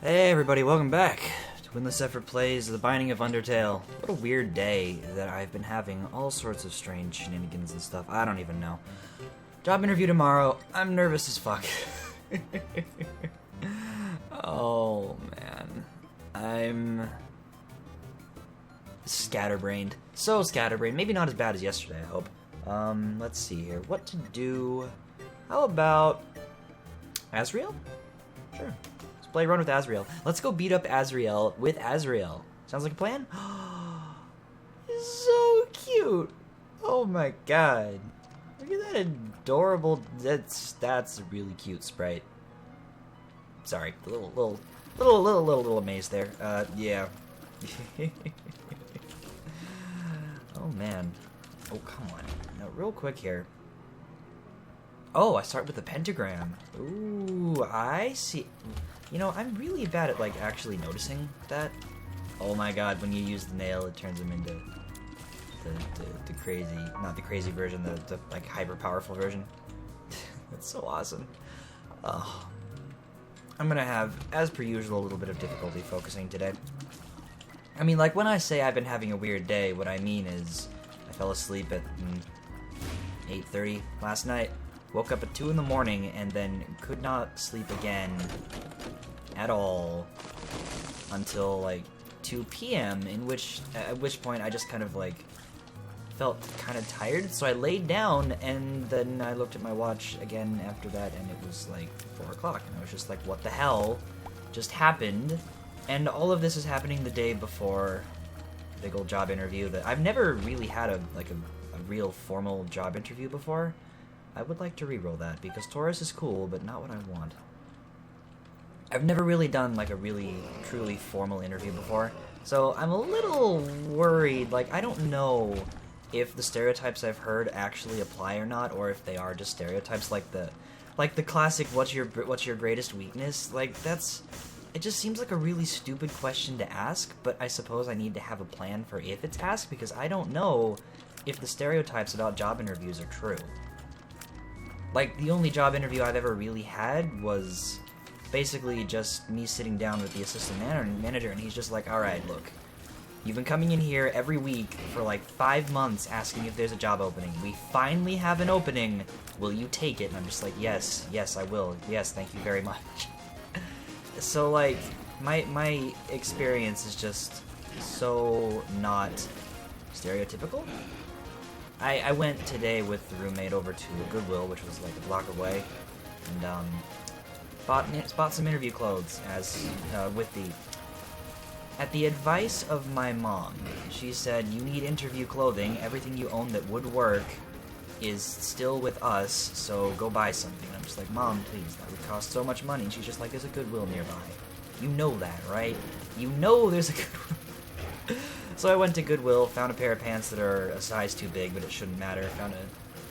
Hey everybody, welcome back to Windless Effort Plays The Binding of Undertale. What a weird day that I've been having all sorts of strange shenanigans and stuff. I don't even know. Job interview tomorrow. I'm nervous as fuck. Oh man. I'm scatterbrained. So scatterbrained. Maybe not as bad as yesterday, I hope. Let's see here. What to do? How about Azrael? Sure. Play run with Azrael. Let's go beat up Azrael with Azrael. Sounds like a plan? So cute. Oh my god. Look at that adorable. That's a really cute sprite. Sorry, a little amazed there. Yeah. Oh man. Oh come on. Now real quick here. Oh, I start with the pentagram. Ooh, I see. You know, I'm really bad at, like, actually noticing that. Oh my god, when you use the nail, it turns him into the crazy, not the crazy version, the like, hyper-powerful version. That's so awesome. Oh. I'm gonna have, as per usual, a little bit of difficulty focusing today. I mean, like, when I say I've been having a weird day, what I mean is I fell asleep at 8:30 last night. Woke up at 2 in the morning and then could not sleep again at all until like 2 p.m. At which point I just kind of like felt kind of tired, so I laid down and then I looked at my watch again after that and it was like 4 o'clock and I was just like, what the hell just happened? And all of this is happening the day before the big old job interview that I've never really had a real formal job interview before. I would like to reroll that, because Taurus is cool, but not what I want. I've never really done, like, a really, truly formal interview before, so I'm a little worried. Like, I don't know if the stereotypes I've heard actually apply or not, or if they are just stereotypes, like the classic, what's your greatest weakness? Like, it just seems like a really stupid question to ask, but I suppose I need to have a plan for if it's asked, because I don't know if the stereotypes about job interviews are true. Like, the only job interview I've ever really had was basically just me sitting down with the assistant manager, and he's just like, alright, look, you've been coming in here every week for like 5 months asking if there's a job opening. We finally have an opening. Will you take it? And I'm just like, yes, I will. Yes, thank you very much. So, like, my experience is just so not stereotypical. I went today with the roommate over to a Goodwill, which was like a block away, and bought some interview clothes at the advice of my mom. She said, you need interview clothing, everything you own that would work is still with us, so go buy something. And I'm just like, Mom, please, that would cost so much money. And she's just like, there's a Goodwill nearby. You know that, right? You know there's a Goodwill. So I went to Goodwill, found a pair of pants that are a size too big, but it shouldn't matter. Found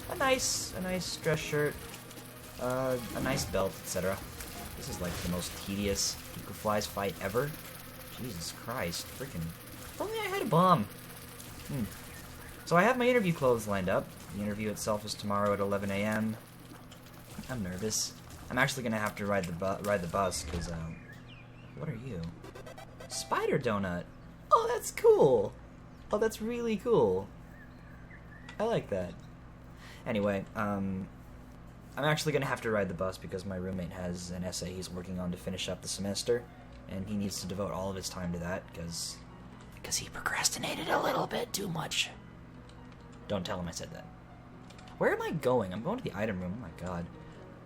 a nice dress shirt, a nice belt, etc. This is like the most tedious Eco Flies fight ever. Jesus Christ, freaking! If only I had a bomb. So I have my interview clothes lined up. The interview itself is tomorrow at 11 a.m. I'm nervous. I'm actually gonna have to ride the bus because what are you? Spider donut. Oh, that's cool. Oh, that's really cool. I like that. Anyway, I'm actually going to have to ride the bus because my roommate has an essay he's working on to finish up the semester, and he needs to devote all of his time to that because he procrastinated a little bit too much. Don't tell him I said that. Where am I going? I'm going to the item room. Oh my god.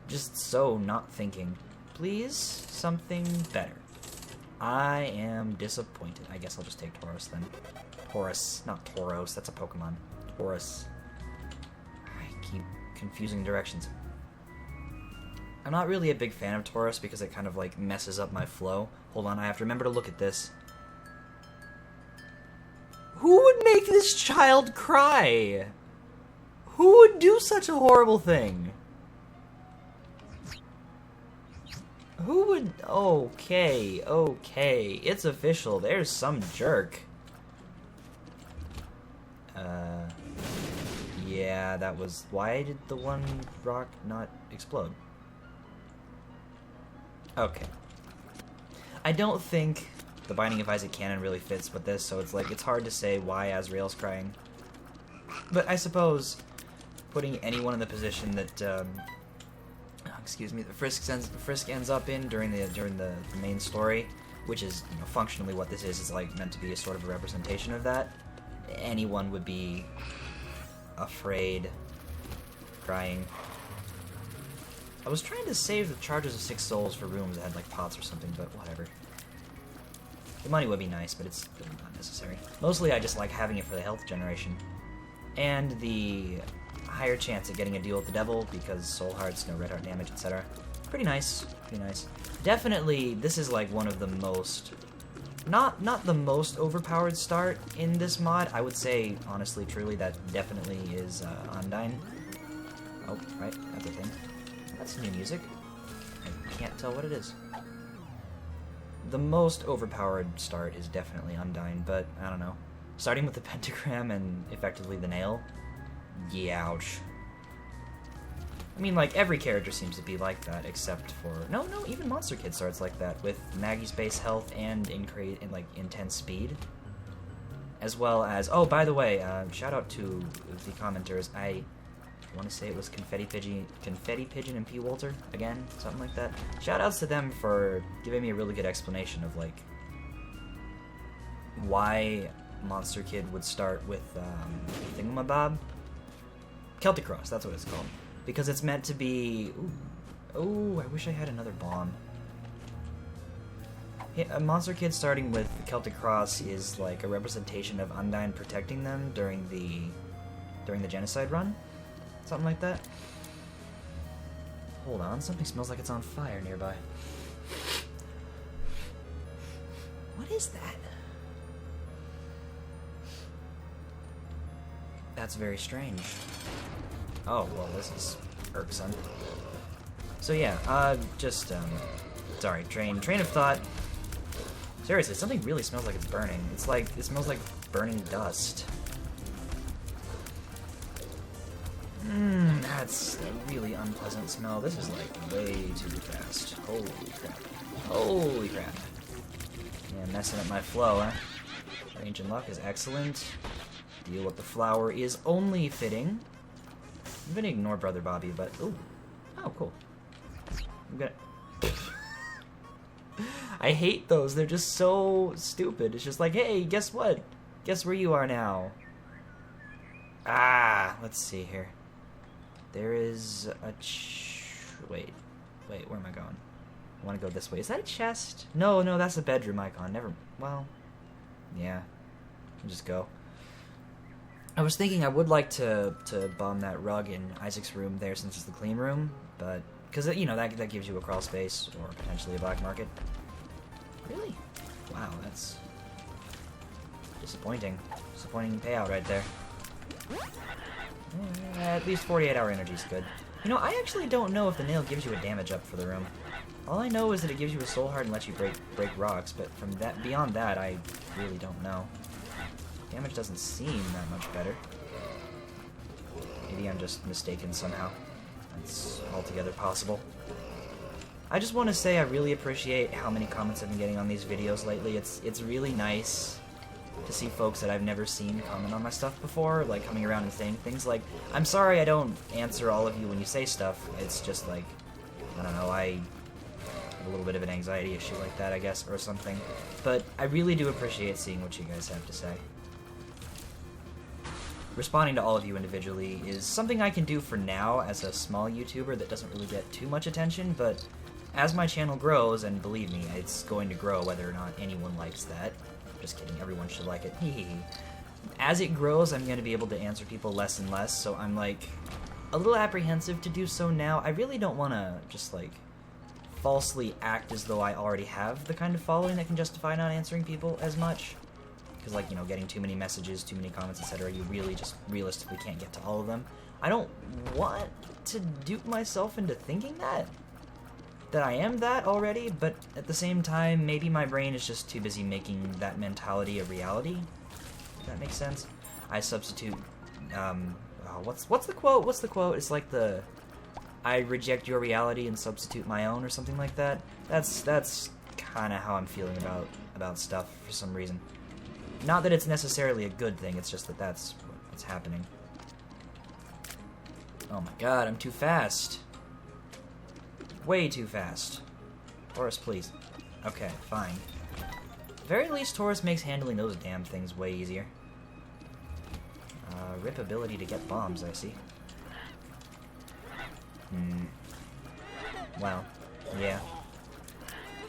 Just so not thinking. Please, something better. I am disappointed. I guess I'll just take Tauros then. Taurus, not Tauros. That's a Pokemon. Taurus. I keep confusing directions. I'm not really a big fan of Taurus because it kind of like messes up my flow. Hold on, I have to remember to look at this. Who would make this child cry? Who would do such a horrible thing? Who would... Okay, it's official. There's some jerk. Yeah, that was... Why did the one rock not explode? Okay. I don't think the Binding of Isaac canon really fits with this, so it's like, it's hard to say why Azrael's crying. But I suppose putting anyone in the position that, excuse me, that Frisk ends up in during the main story, which is, you know, functionally what this is like meant to be a sort of a representation of that. Anyone would be afraid, crying. I was trying to save the charges of 6 souls for rooms that had like pots or something, but whatever. The money would be nice, but it's really not necessary. Mostly I just like having it for the health generation. And the higher chance of getting a deal with the devil, because soul hearts, no red heart damage, etc. Pretty nice, pretty nice. Definitely, this is like one of the most, not the most overpowered start in this mod. I would say, honestly, truly, that definitely is Undyne. Oh, right, that's a thing. That's new music. I can't tell what it is. The most overpowered start is definitely Undyne, but I don't know. Starting with the pentagram and effectively the nail, yeah, ouch. I mean, like, every character seems to be like that, except for... No, even Monster Kid starts like that, with Maggie's base health and like, intense speed. As well as... Oh, by the way, shout out to the commenters. I want to say it was Confetti Pigeon and P. Walter, again, something like that. Shout outs to them for giving me a really good explanation of, like, why Monster Kid would start with, Thingamabob? Celtic Cross, that's what it's called. Because it's meant to be... Ooh, I wish I had another bomb. Yeah, Monster Kid starting with Celtic Cross is like a representation of Undyne protecting them during the genocide run. Something like that. Hold on, something smells like it's on fire nearby. What is that? That's very strange. Oh, well, this is irksome. So yeah, sorry, train of thought. Seriously, something really smells like it's burning. It's like, it smells like burning dust. That's a really unpleasant smell. This is like way too fast. Holy crap. Holy crap. Yeah, messing up my flow, huh? Range and luck is excellent. Deal with the flower is only fitting. I'm gonna ignore Brother Bobby, but... Ooh. Oh, cool. I'm gonna... I hate those. They're just so stupid. It's just like, hey, guess what? Guess where you are now? Ah, let's see here. There is a wait, where am I going? I want to go this way. Is that a chest? No, that's a bedroom icon. Never... Well, yeah. I'll just go. I was thinking I would like to bomb that rug in Isaac's room there since it's the clean room, but... Because, you know, that gives you a crawl space, or potentially a black market. Really? Wow, that's... disappointing. Disappointing payout right there. At least 48-hour energy is good. You know, I actually don't know if the nail gives you a damage up for the room. All I know is that it gives you a soul heart and lets you break rocks, but from that beyond that, I really don't know. Damage doesn't seem that much better. Maybe I'm just mistaken somehow. That's altogether possible. I just want to say I really appreciate how many comments I've been getting on these videos lately. It's really nice to see folks that I've never seen comment on my stuff before, like coming around and saying things like, I'm sorry I don't answer all of you when you say stuff. It's just like, I don't know, I have a little bit of an anxiety issue like that, I guess, or something. But I really do appreciate seeing what you guys have to say. Responding to all of you individually is something I can do for now as a small YouTuber that doesn't really get too much attention, but as my channel grows, and believe me, it's going to grow whether or not anyone likes that. Just kidding, everyone should like it. As it grows, I'm going to be able to answer people less and less, so I'm like a little apprehensive to do so now. I really don't want to just like falsely act as though I already have the kind of following that can justify not answering people as much. Because, like, you know, getting too many messages, too many comments, etc., you really just realistically can't get to all of them. I don't want to dupe myself into thinking that I am that already, but at the same time, maybe my brain is just too busy making that mentality a reality. If that makes sense. I substitute, what's the quote? What's the quote? It's like I reject your reality and substitute my own, or something like that. That's kind of how I'm feeling about stuff for some reason. Not that it's necessarily a good thing, it's just that that's what's happening. Oh my god, I'm too fast. Way too fast. Taurus, please. Okay, fine. Very least, Taurus makes handling those damn things way easier. Rip ability to get bombs, I see. Well, yeah.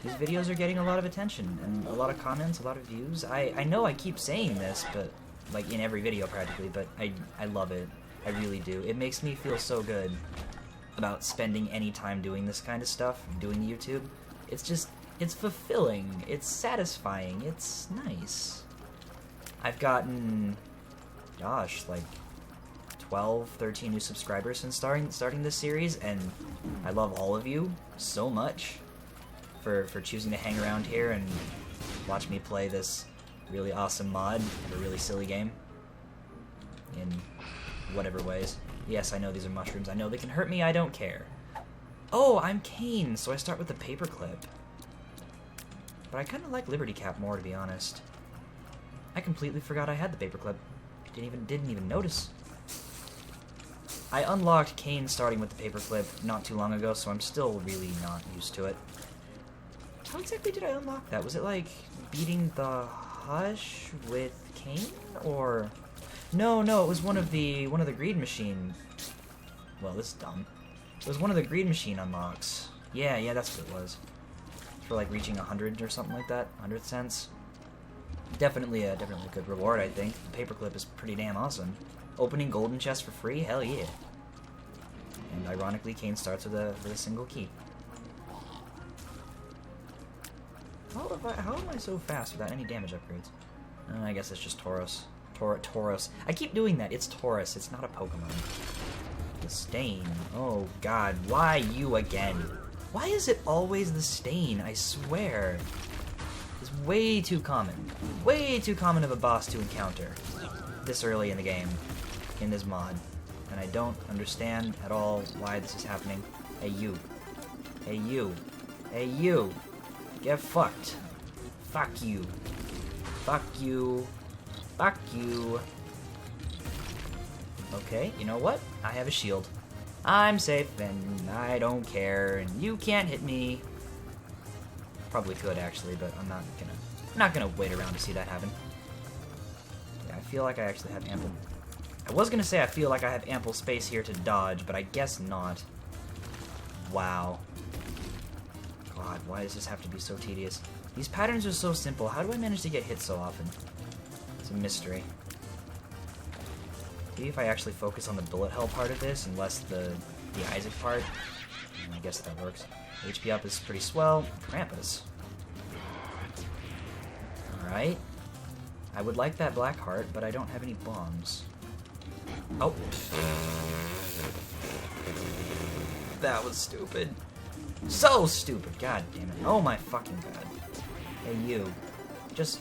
These videos are getting a lot of attention, and a lot of comments, a lot of views. I know I keep saying this, but, like, in every video practically, but I love it. I really do. It makes me feel so good about spending any time doing this kind of stuff, doing YouTube. It's just, it's fulfilling, it's satisfying, it's nice. I've gotten, gosh, like 12, 13 new subscribers since starting this series, and I love all of you so much for choosing to hang around here and watch me play this really awesome mod of a really silly game in whatever ways. Yes, I know these are mushrooms. I know they can hurt me. I don't care. Oh, I'm Kane, so I start with the paperclip. But I kind of like Liberty Cap more, to be honest. I completely forgot I had the paperclip. Didn't even notice. I unlocked Kane starting with the paperclip not too long ago, so I'm still really not used to it. How exactly did I unlock that? Was it like beating the Hush with Kane, or? No, it was one of the greed machine. Well, this is dumb. It was one of the greed machine unlocks. Yeah, that's what it was. For like reaching 100 or something like that, 100 cents. Definitely a good reward, I think. The paperclip is pretty damn awesome. Opening golden chests for free, hell yeah. And ironically, Kane starts with a single key. How am I so fast without any damage upgrades? I guess it's just Tauros. Tauros. I keep doing that. It's Taurus. It's not a Pokemon. The stain. Oh god, why you again? Why is it always the stain? I swear. It's way too common. Way too common of a boss to encounter this early in the game, in this mod. And I don't understand at all why this is happening. Hey you. Hey you. Hey you. Get fucked. Fuck you. Fuck you. Fuck you. Okay, you know what? I have a shield. I'm safe, and I don't care, and you can't hit me. Probably could, actually, but I'm not gonna wait around to see that happen. Yeah, I feel like I actually have ample... I was gonna say I feel like I have ample space here to dodge, but I guess not. Wow. God, why does this have to be so tedious? These patterns are so simple. How do I manage to get hit so often? It's a mystery. Maybe if I actually focus on the bullet hell part of this and less the Isaac part. I guess that works. HP up is pretty swell. Krampus. Alright. I would like that black heart, but I don't have any bombs. Oh. That was stupid. So stupid. God damn it. Oh my fucking god. Hey you. Just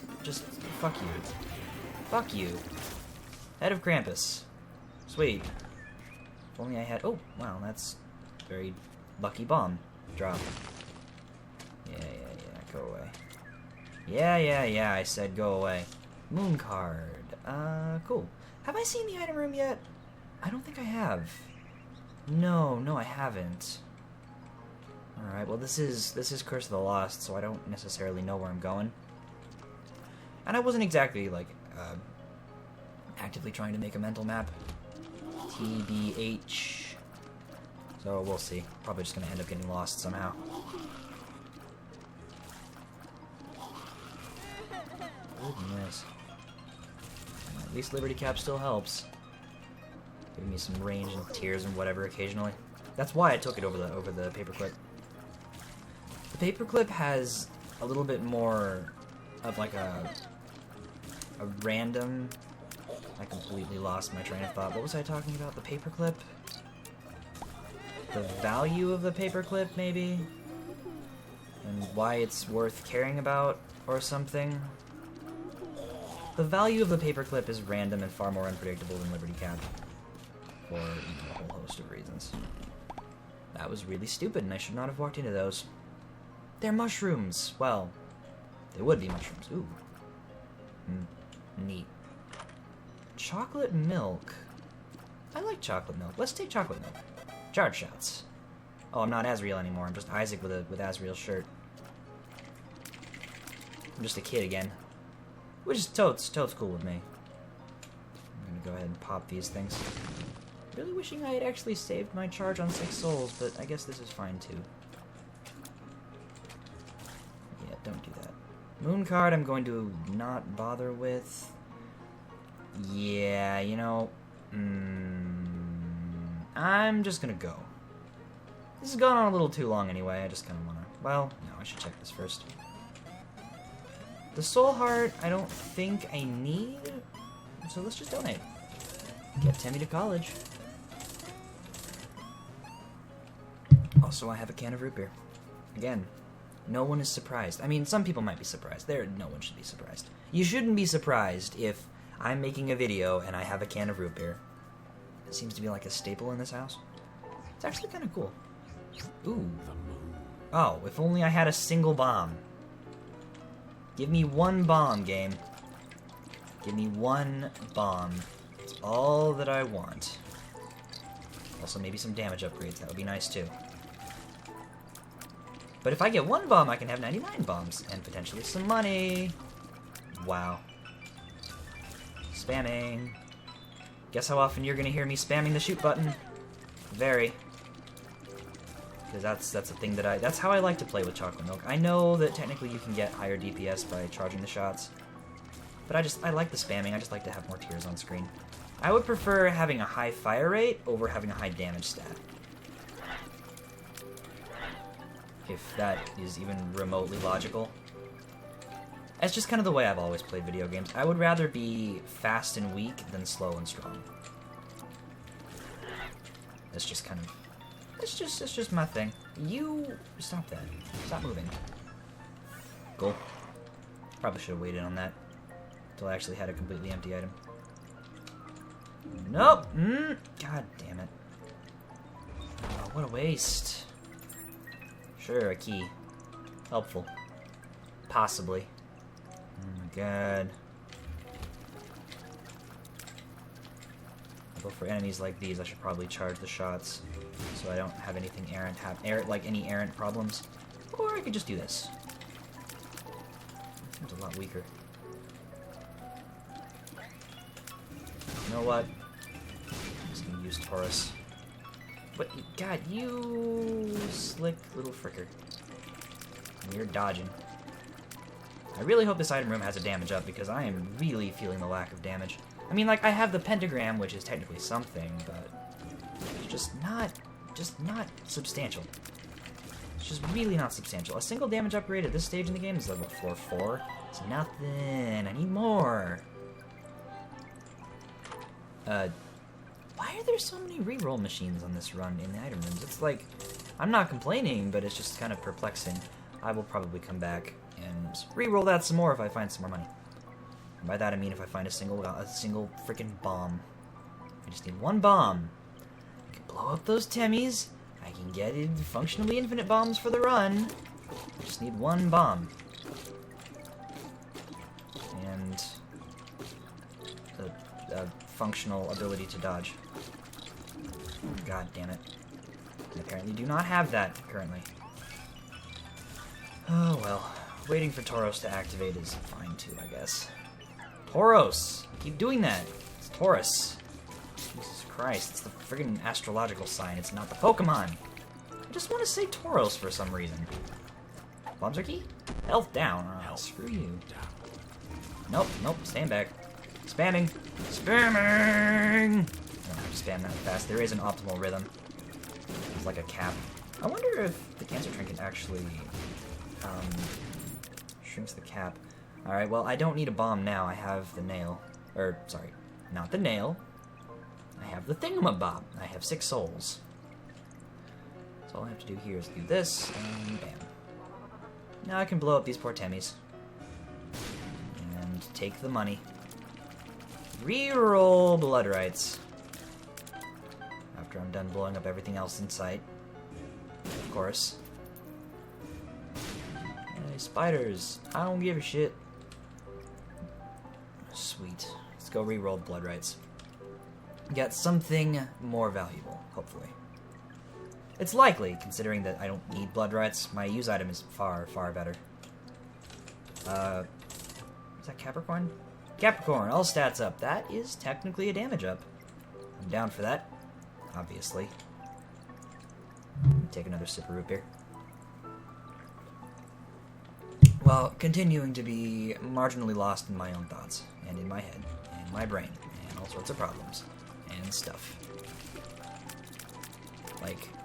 fuck you. Fuck you. Head of Krampus. Sweet. If only I had... Oh, wow, that's a very lucky bomb drop. Yeah, go away. Yeah, I said go away. Moon card. Cool. Have I seen the item room yet? I don't think I have. No, I haven't. Alright, well this is Curse of the Lost, so I don't necessarily know where I'm going. And I wasn't exactly, like, actively trying to make a mental map. TBH. So we'll see. Probably just gonna end up getting lost somehow. Goodness. At least Liberty Cap still helps. Giving me some range and tears and whatever occasionally. That's why I took it over the paperclip. The paperclip has a little bit more of like a random... I completely lost my train of thought. What was I talking about? The paperclip? The value of the paperclip, maybe? And why it's worth caring about, or something? The value of the paperclip is random and far more unpredictable than Liberty Cap. For a whole host of reasons. That was really stupid, and I should not have walked into those. They're mushrooms. Well, they would be mushrooms. Ooh. Neat. Chocolate milk. I like chocolate milk. Let's take chocolate milk. Charge shots. Oh, I'm not Azrael anymore. I'm just Isaac with Azrael's shirt. I'm just a kid again. Which is totes cool with me. I'm gonna go ahead and pop these things. Really wishing I had actually saved my charge on 6 souls, but I guess this is fine too. Yeah, don't do that. Moon card I'm going to not bother with. Yeah, you know... I'm just gonna go. This has gone on a little too long anyway, I just kinda wanna... Well, no, I should check this first. The soul heart, I don't think I need, so let's just donate. Get Timmy to college. Also, I have a can of root beer. Again, no one is surprised. I mean, some people might be surprised. No one should be surprised. You shouldn't be surprised if I'm making a video and I have a can of root beer. It seems to be like a staple in this house. It's actually kind of cool. Ooh. Oh, if only I had a single bomb. Give me one bomb, game. Give me one bomb. It's all that I want. Also, maybe some damage upgrades. That would be nice, too. But if I get one bomb, I can have 99 bombs. And potentially some money. Wow. Spamming. Guess how often you're going to hear me spamming the shoot button? Very. Because that's the thing that that's how I like to play with chocolate milk. I know that technically you can get higher DPS by charging the shots. But I like the spamming. I just like to have more tears on screen. I would prefer having a high fire rate over having a high damage stat. If that is even remotely logical. That's just kind of the way I've always played video games. I would rather be fast and weak than slow and strong. That's just kind of... It's just my thing. You... Stop that. Stop moving. Cool. Probably should have waited on that. Until I actually had a completely empty item. Nope! God damn it. Oh, what a waste. Sure, a key. Helpful. Possibly. Oh my god. Although for enemies like these, I should probably charge the shots, so I don't have anything any errant problems. Or I could just do this. Seems a lot weaker. You know what? I'm just gonna use Taurus. But God, you slick little fricker. You're dodging. I really hope this item room has a damage up because I am really feeling the lack of damage. I mean, like, I have the pentagram, which is technically something, but it's just not substantial. It's just really not substantial. A single damage upgrade at this stage in the game is like, what, floor 4? It's nothing. I need more. Why are there so many reroll machines on this run in the item rooms? It's like, I'm not complaining, but it's just kind of perplexing. I will probably come back and reroll that some more if I find some more money. And by that I mean if I find a single freaking bomb. I just need one bomb. I can blow up those Temmies. I can get functionally infinite bombs for the run. I just need one bomb. And a functional ability to dodge. God damn it. I apparently do not have that currently. Oh well. Waiting for Tauros to activate is fine too, I guess. Tauros! Keep doing that! It's Taurus. Jesus Christ, it's the friggin' astrological sign, it's not the Pokemon! I just want to say Tauros for some reason. Bombs are key? Health down. Oh, screw you. Nope, stand back. Spamming! Spamming! I don't have to spam that fast. There is an optimal rhythm. It's like a cap. I wonder if the cancer trinket actually shrinks the cap. Alright, well, I don't need a bomb now. I have the nail. Sorry, not the nail. I have the thingamabob. I have 6 souls. So all I have to do here is do this, and bam. Now I can blow up these poor Temmies. And take the money. Reroll blood rights. After I'm done blowing up everything else in sight. Of course. spiders. I don't give a shit. Sweet. Let's go re-roll blood rights. Get something more valuable, hopefully. It's likely, considering that I don't need blood rights. My use item is far, far better. Is that Capricorn? Capricorn, all stats up. That is technically a damage up. I'm down for that, obviously. Take another sip of root beer. While continuing to be marginally lost in my own thoughts, and in my head, and my brain, and all sorts of problems, and stuff.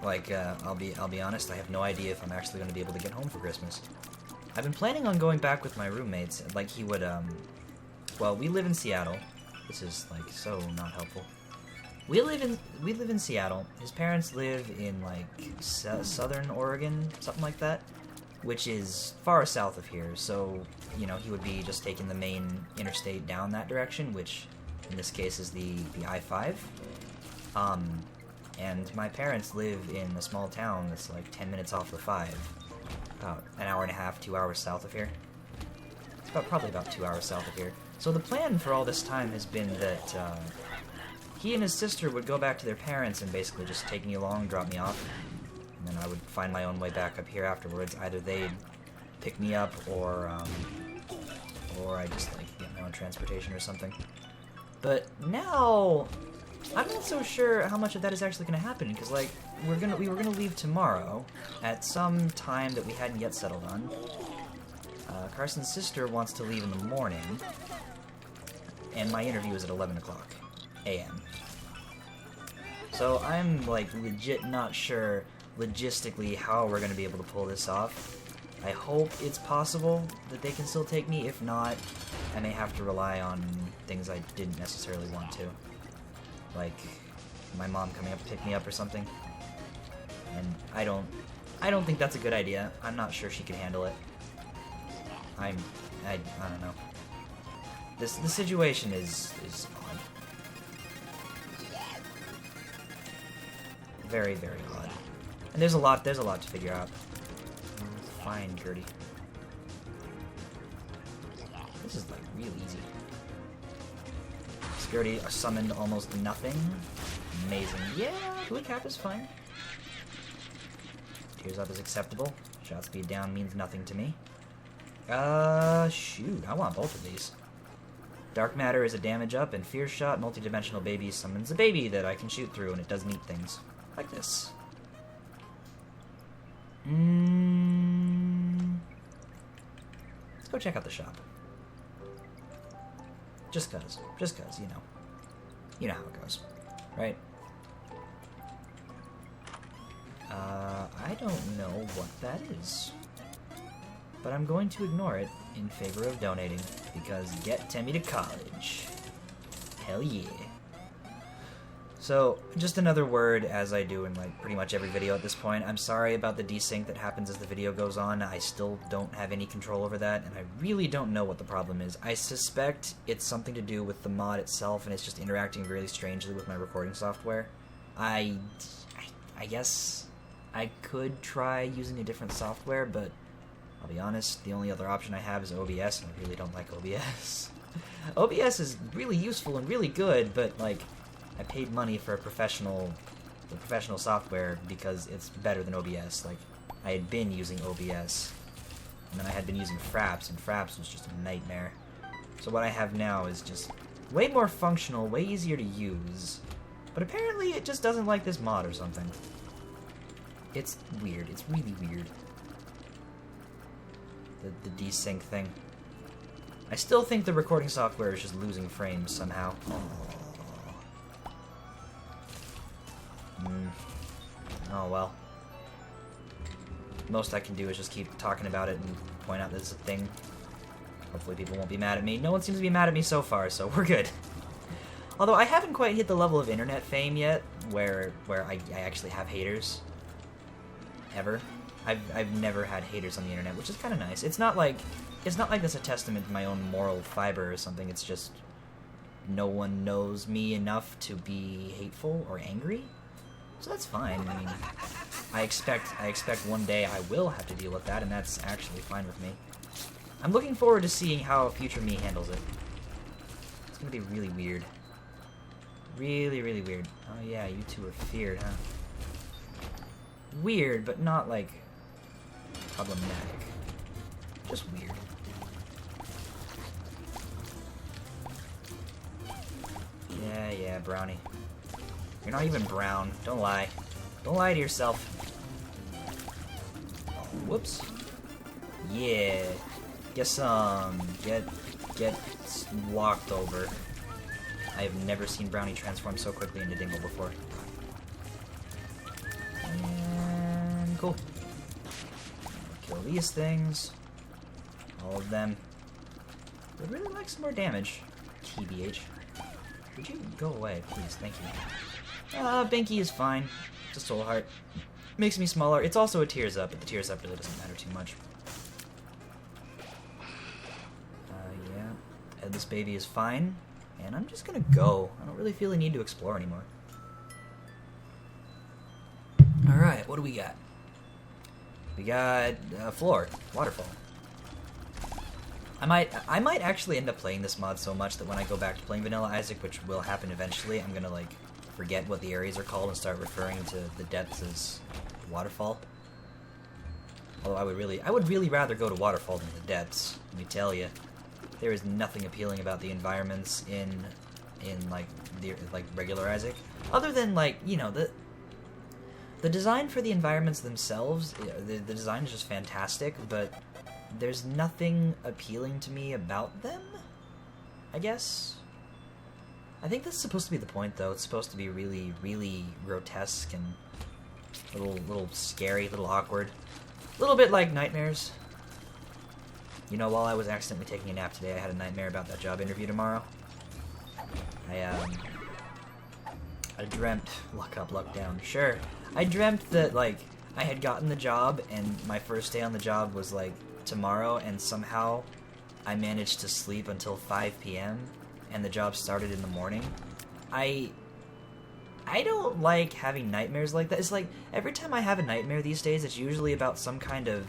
I'll be honest, I have no idea if I'm actually going to be able to get home for Christmas. I've been planning on going back with my roommates, like he would, well, we live in Seattle. This is, like, so not helpful. We live in Seattle. His parents live in, like, southern Oregon, something like that, which is far south of here, so, you know, he would be just taking the main interstate down that direction, which, in this case, is the I-5. And my parents live in a small town that's, like, 10 minutes off the 5. About an hour and a half, 2 hours south of here. Probably about 2 hours south of here. So the plan for all this time has been that, he and his sister would go back to their parents and basically just take me along, drop me off, and then I would find my own way back up here afterwards. Either they'd pick me up, or I just, like, get my own transportation or something. But now, I'm not so sure how much of that is actually going to happen, because, like, we were gonna leave tomorrow at some time that we hadn't yet settled on. Carson's sister wants to leave in the morning, and my interview is at 11 o'clock a.m. So I'm, like, legit not sure logistically how we're going to be able to pull this off. I hope it's possible that they can still take me. If not, I may have to rely on things I didn't necessarily want to. Like, my mom coming up to pick me up or something. And I don't think that's a good idea. I'm not sure she can handle it. I don't know. The situation is odd. Very, very odd. And there's a lot to figure out. Fine, Gertie. This is, like, real easy. Gertie summoned almost nothing. Amazing. Yeah, Fluid Cap is fine. Tears Up is acceptable. Shot speed down means nothing to me. Shoot, I want both of these. Dark Matter is a damage up, and Fear Shot, multi-dimensional baby, summons a baby that I can shoot through, and it does neat things. Like this. Let's go check out the shop. Just cause, you know. You know how it goes, right? I don't know what that is. But I'm going to ignore it in favor of donating, because get Temmie to college. Hell yeah. So, just another word, as I do in, like, pretty much every video at this point. I'm sorry about the desync that happens as the video goes on. I still don't have any control over that, and I really don't know what the problem is. I suspect it's something to do with the mod itself, and it's just interacting really strangely with my recording software. I guess I could try using a different software, but I'll be honest, the only other option I have is OBS, and I really don't like OBS. OBS is really useful and really good, but, like, I paid money for professional software because it's better than OBS. Like, I had been using OBS, and then I had been using Fraps, and Fraps was just a nightmare. So what I have now is just way more functional, way easier to use, but apparently it just doesn't like this mod or something. It's weird. It's really weird. The desync thing. I still think the recording software is just losing frames somehow. Oh well. Most I can do is just keep talking about it and point out that it's a thing. Hopefully people won't be mad at me. No one seems to be mad at me so far, so we're good. Although I haven't quite hit the level of internet fame yet, where I actually have haters. Ever. I've never had haters on the internet, which is kind of nice. It's not like that's a testament to my own moral fiber or something. It's just no one knows me enough to be hateful or angry. So that's fine. I mean, I expect one day I will have to deal with that, and that's actually fine with me. I'm looking forward to seeing how future me handles it. It's gonna be really weird. Really, really weird. Oh yeah, you two are feared, huh? Weird, but not, like, problematic. Just weird. Yeah, brownie. You're not even brown. Don't lie. Don't lie to yourself. Whoops. Yeah. Get walked over. I have never seen Brownie transform so quickly into Dingle before. And cool. Kill these things. All of them. Would really like some more damage. TBH. Would you go away, please? Thank you. Binky is fine. It's a soul heart. Makes me smaller. It's also a tears up, but the tears up really doesn't matter too much. Yeah. And this baby is fine. And I'm just gonna go. I don't really feel the need to explore anymore. Alright, what do we got? We got floor. Waterfall. I might actually end up playing this mod so much that when I go back to playing Vanilla Isaac, which will happen eventually, I'm gonna, like, forget what the areas are called and start referring to the depths as waterfall. Although I would really rather go to waterfall than the depths, let me tell you. There is nothing appealing about the environments in like regular Isaac, other than, like, you know, the design for the environments themselves. The design is just fantastic, but there's nothing appealing to me about them, I guess. I think that's supposed to be the point, though. It's supposed to be really, really grotesque and a little scary, a little awkward. A little bit like nightmares. You know, while I was accidentally taking a nap today, I had a nightmare about that job interview tomorrow. I dreamt... Luck up, luck down. Sure. I dreamt that, like, I had gotten the job, and my first day on the job was, like, tomorrow, and somehow I managed to sleep until 5 p.m., and the job started in the morning. I don't like having nightmares like that. It's like, every time I have a nightmare these days, it's usually about some kind of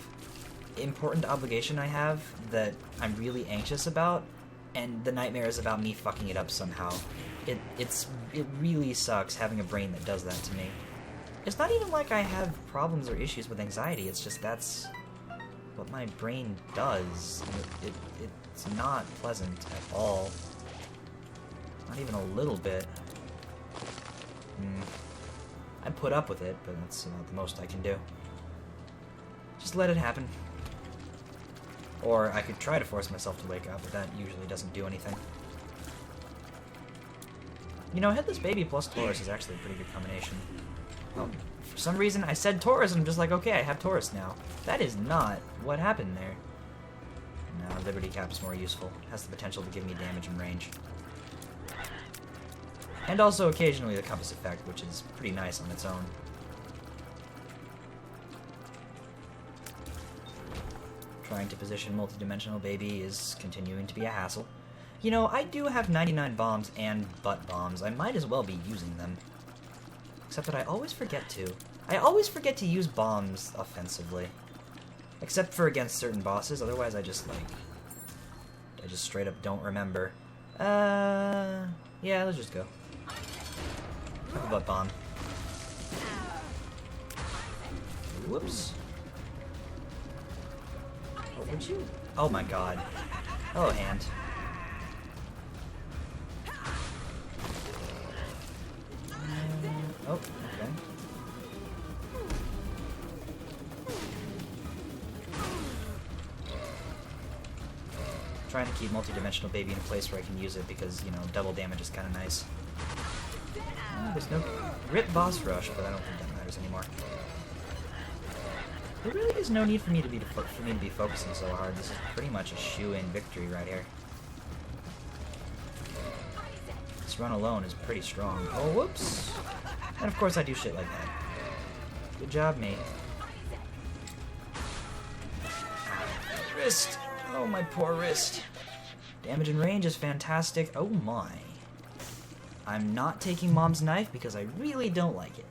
important obligation I have that I'm really anxious about, and the nightmare is about me fucking it up somehow. It really sucks having a brain that does that to me. It's not even like I have problems or issues with anxiety, it's just that's what my brain does. It's not pleasant at all. Not even a little bit. I put up with it, but that's about the most I can do. Just let it happen. Or I could try to force myself to wake up, but that usually doesn't do anything. You know, Headless Baby plus Taurus is actually a pretty good combination. Oh, for some reason I said Taurus and I'm just like, okay, I have Taurus now. That is not what happened there. No, Liberty Cap is more useful. It has the potential to give me damage and range. And also occasionally the Compass Effect, which is pretty nice on its own. Trying to position multi-dimensional baby is continuing to be a hassle. You know, I do have 99 bombs and butt bombs. I might as well be using them. Except that I always forget to. I always forget to use bombs offensively. Except for against certain bosses, otherwise I just, like... I just straight up don't remember. Yeah, let's just go. Have a butt bomb. Whoops. Oh, would you? Oh my god. Hello, hand. Oh, okay. Trying to keep multi-dimensional baby in a place where I can use it because, you know, double damage is kind of nice. There's no rip boss rush, but I don't think that matters anymore. There really is no need for me to be focusing so hard. This is pretty much a shoe-in victory right here. This run alone is pretty strong. Oh, whoops! And of course I do shit like that. Good job, mate. Wrist! Oh, my poor wrist. Damage and range is fantastic. Oh my. I'm not taking Mom's knife because I really don't like it.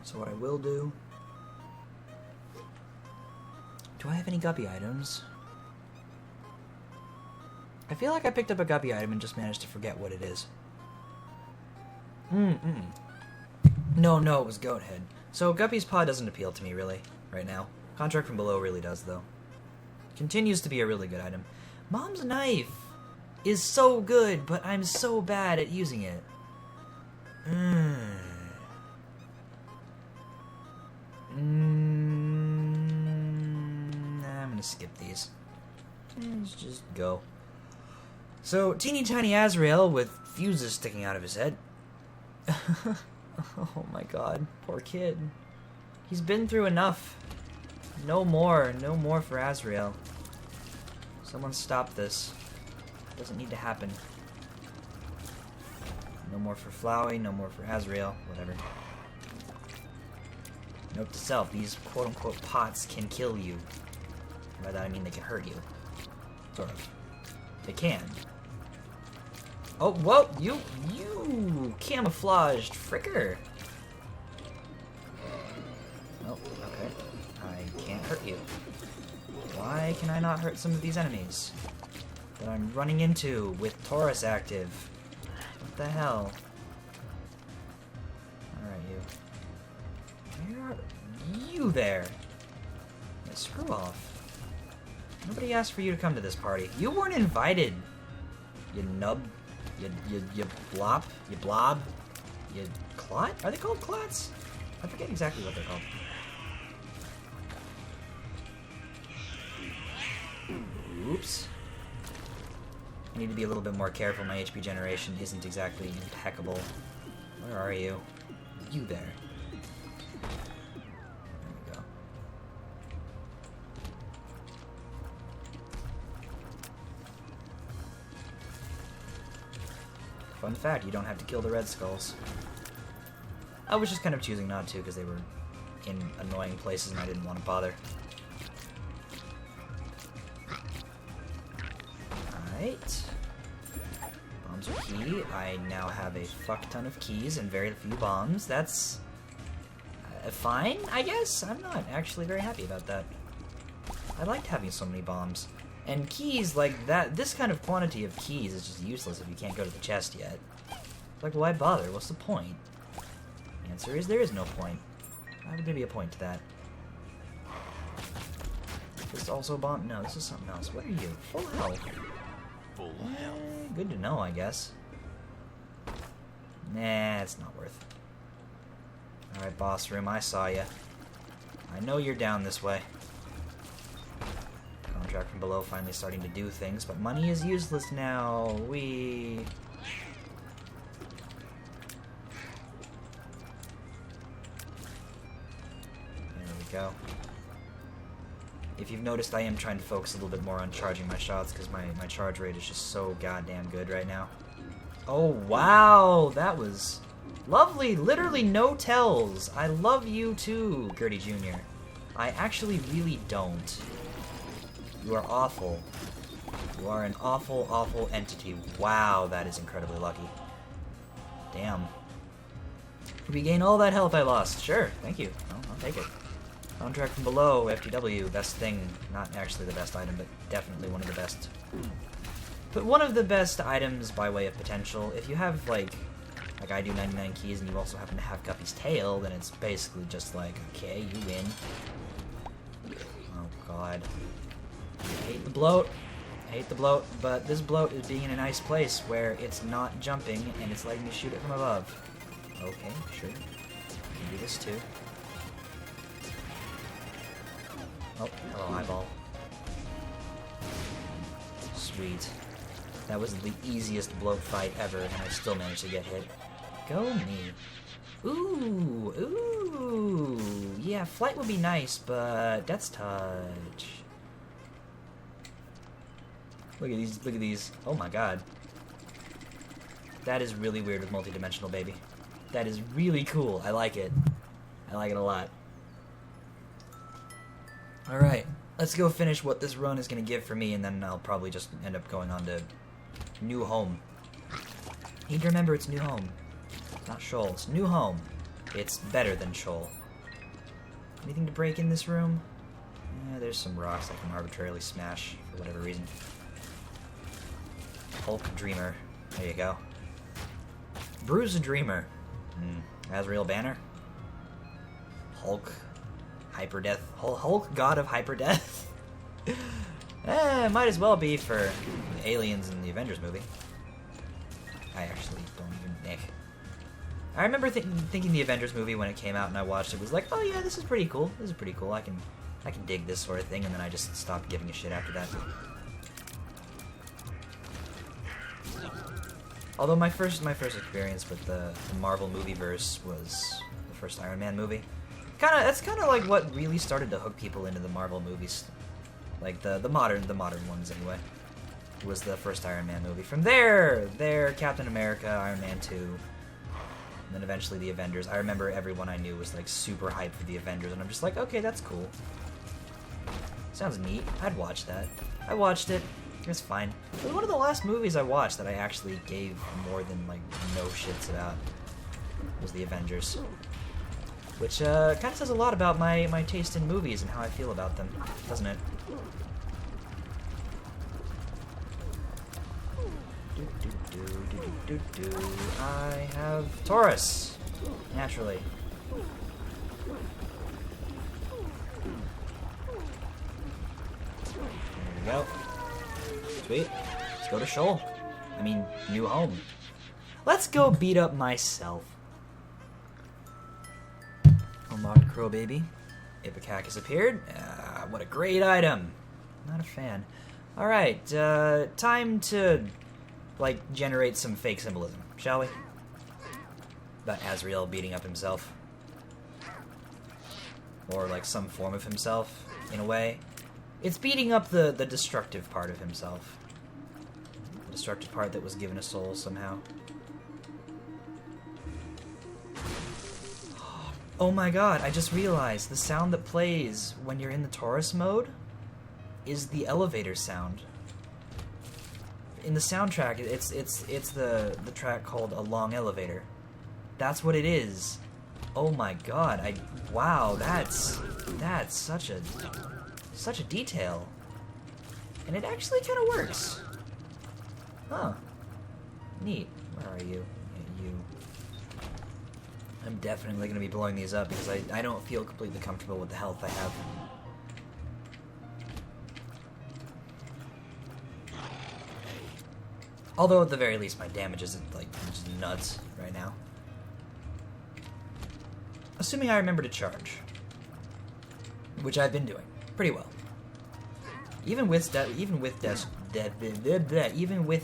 So what I will do... Do I have any guppy items? I feel like I picked up a guppy item and just managed to forget what it is. No, it was goat head. So Guppy's Paw doesn't appeal to me, really, right now. Contract from Below really does, though. Continues to be a really good item. Mom's Knife is so good, but I'm so bad at using it. I'm gonna skip these. Let's just go. So, teeny tiny Azrael with fuses sticking out of his head. Oh my god, poor kid. He's been through enough. No more for Azrael. Someone stop this. It doesn't need to happen. No more for Flowey, no more for Azrael, whatever. Note to self, these quote-unquote pots can kill you. By that I mean they can hurt you. Sort of. They can. Oh, whoa! You camouflaged fricker! Oh, okay. I can't hurt you. Why can I not hurt some of these enemies that I'm running into with Taurus active? What the hell? Alright, you. Where are you there? Yeah, screw off. Nobody asked for you to come to this party. You weren't invited, you nub. You blop? You blob? You clot? Are they called clots? I forget exactly what they're called. Oops. I need to be a little bit more careful. My HP generation isn't exactly impeccable. Where are you? You there. There we go. Fun fact, you don't have to kill the red skulls. I was just kind of choosing not to because they were in annoying places and I didn't want to bother. Alright. Bombs are key. I now have a fuck ton of keys and very few bombs. That's fine, I guess? I'm not actually very happy about that. I liked having so many bombs. And keys like that, this kind of quantity of keys is just useless if you can't go to the chest yet. Like, why bother? What's the point? The answer is there is no point. Why would there be a point to that? This also bomb? No, this is something else. What are you? Full health. Full health. Good to know, I guess. Nah, it's not worth. Alright, boss room, I saw ya. I know you're down this way. Contract from Below finally starting to do things, but money is useless now. There we go. If you've noticed, I am trying to focus a little bit more on charging my shots because my charge rate is just so goddamn good right now. Oh, wow! That was lovely! Literally no tells! I love you too, Gertie Jr. I actually really don't. You are awful. You are an awful, awful entity. Wow, that is incredibly lucky. Damn. Regain all that health I lost. Sure, thank you. I'll take it. Contract from Below, FTW, best thing. Not actually the best item, but definitely one of the best. But one of the best items by way of potential. If you have, like I do 99 keys and you also happen to have Guppy's Tail, then it's basically just like, okay, you win. Oh, God. I hate the bloat. I hate the bloat, but this bloat is being in a nice place where it's not jumping and it's letting me shoot it from above. Okay, sure. I can do this too. Oh, hello, eyeball. Sweet. That was the easiest bloat fight ever, and I still managed to get hit. Go me. Ooh, ooh. Yeah, flight would be nice, but Death's Touch. Look at these, look at these. Oh my god. That is really weird with multi-dimensional, baby. That is really cool. I like it. I like it a lot. Alright, let's go finish what this run is going to give for me, and then I'll probably just end up going on to New Home. Need to remember it's New Home. Not Shoal, it's New Home. It's better than Shoal. Anything to break in this room? Yeah, there's some rocks I can arbitrarily smash for whatever reason. Hulk Dreamer. There you go. Bruise Dreamer. Azrael Banner. Hulk. Hyperdeath. Hulk God of Hyperdeath. Might as well be for the aliens in the Avengers movie. I actually don't even think. I remember thinking the Avengers movie when it came out and I watched it was like, oh yeah, this is pretty cool. This is pretty cool. I can dig this sort of thing, and then I just stopped giving a shit after that. Although my first experience with the Marvel movieverse was the first Iron Man movie. That's kind of like what really started to hook people into the Marvel movies, like the modern ones anyway. It was the first Iron Man movie. From there, Captain America, Iron Man 2, and then eventually the Avengers. I remember everyone I knew was like super hyped for the Avengers, and I'm just like, okay, that's cool. Sounds neat. I'd watch that. I watched it. It was fine. It was one of the last movies I watched that I actually gave more than like no shits about. Was the Avengers, which kind of says a lot about my taste in movies and how I feel about them, doesn't it? I have Taurus, naturally. There we go. Sweet. Let's go to Shoal. I mean, new home. Let's go beat up myself. Unlocked Crow Baby. Ipecac has appeared. What a great item. Not a fan. Alright, time to, like, generate some fake symbolism, shall we? About Azrael beating up himself. Or, like, some form of himself, in a way. It's beating up the destructive part of himself. The destructive part that was given a soul somehow. Oh my god, I just realized the sound that plays when you're in the Taurus mode is the elevator sound. In the soundtrack, it's the track called A Long Elevator. That's what it is. Oh my god, wow, that's such a detail. And it actually kind of works. Huh. Neat. Where are you? You. I'm definitely going to be blowing these up because I don't feel completely comfortable with the health I have. Although at the very least my damage isn't like just nuts right now. Assuming I remember to charge. Which I've been doing pretty well. Even with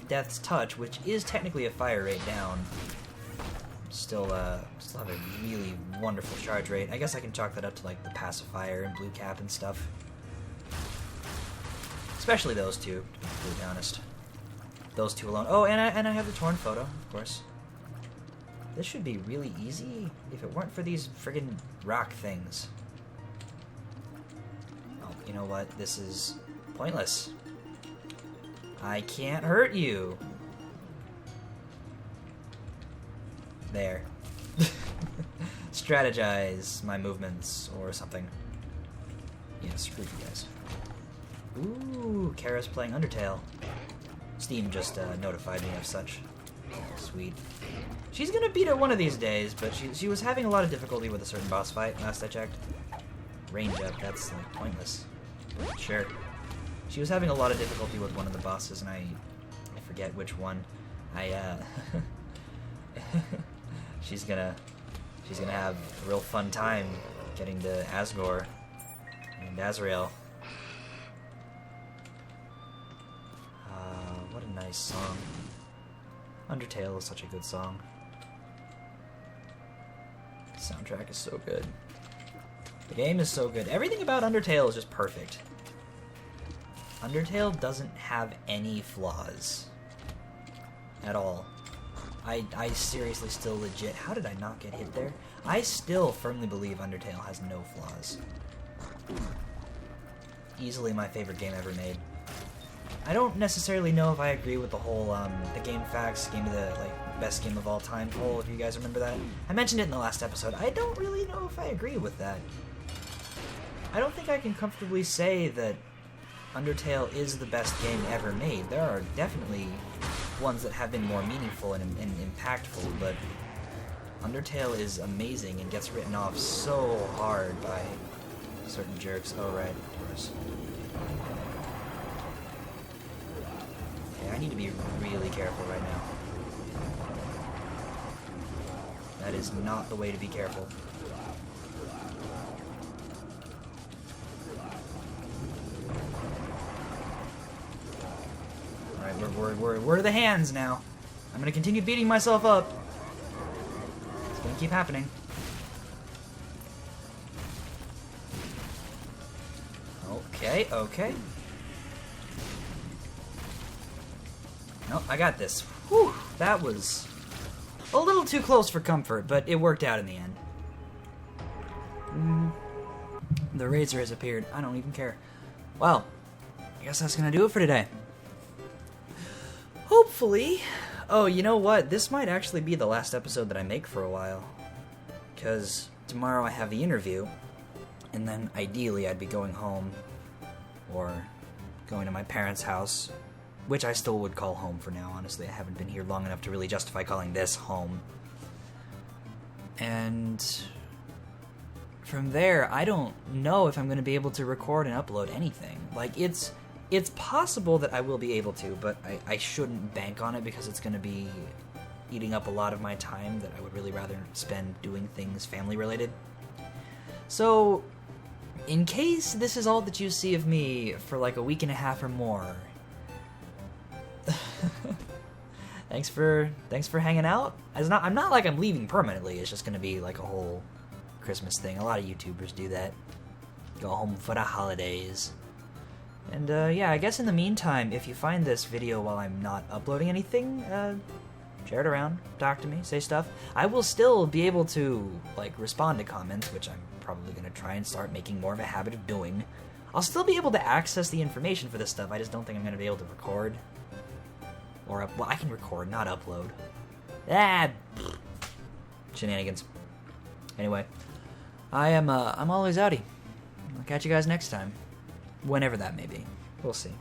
Death's Touch, which is technically a fire rate down, still have a really wonderful charge rate. I guess I can chalk that up to like the pacifier and blue cap and stuff. Especially those two, to be completely honest. Those two alone. Oh, and I have the torn photo, of course. This should be really easy if it weren't for these friggin' rock things. Oh, you know what? This is pointless. I can't hurt you. There. Strategize my movements or something. Yeah, screw you guys. Ooh, Kara's playing Undertale. Steam just notified me of such. Sweet. She's gonna beat it one of these days, but she was having a lot of difficulty with a certain boss fight last I checked. Range up, that's like pointless. But sure. She was having a lot of difficulty with one of the bosses, and I forget which one. She's gonna have a real fun time getting to Asgore and Azrael. What a nice song. Undertale is such a good song. The soundtrack is so good. The game is so good. Everything about Undertale is just perfect. Undertale doesn't have any flaws. At all. I seriously still legit... How did I not get hit there? I still firmly believe Undertale has no flaws. Easily my favorite game ever made. I don't necessarily know if I agree with the whole the game facts, game of the best game of all time poll. If you guys remember that, I mentioned it in the last episode. I don't really know if I agree with that. I don't think I can comfortably say that Undertale is the best game ever made. There are definitely ones that have been more meaningful and impactful, but Undertale is amazing and gets written off so hard by certain jerks. Oh, right, of course. Okay, I need to be really careful right now. That is not the way to be careful. Alright, we're the hands now. I'm gonna continue beating myself up. It's gonna keep happening. Okay, okay. No, I got this. Whew, that was a little too close for comfort, but it worked out in the end. The razor has appeared. I don't even care. Well, I guess that's gonna do it for today. Hopefully. Oh, you know what? This might actually be the last episode that I make for a while. Because tomorrow I have the interview, and then ideally I'd be going home, or going to my parents' house, which I still would call home for now, honestly. I haven't been here long enough to really justify calling this home. And from there, I don't know if I'm going to be able to record and upload anything. Like, it's possible that I will be able to, but I shouldn't bank on it because it's going to be eating up a lot of my time that I would really rather spend doing things family-related. So, in case this is all that you see of me for like a week and a half or more, thanks for hanging out. I'm not like I'm leaving permanently. It's just gonna be like a whole Christmas thing. A lot of YouTubers do that. Go home for the holidays. And yeah, I guess in the meantime, if you find this video while I'm not uploading anything, share it around, talk to me, say stuff. I will still be able to like respond to comments, which I'm probably gonna try and start making more of a habit of doing. I'll still be able to access the information for this stuff. I just don't think I'm gonna be able to record. Or, well, I can record, not upload. Shenanigans. Anyway, I'm always outie. I'll catch you guys next time. Whenever that may be. We'll see.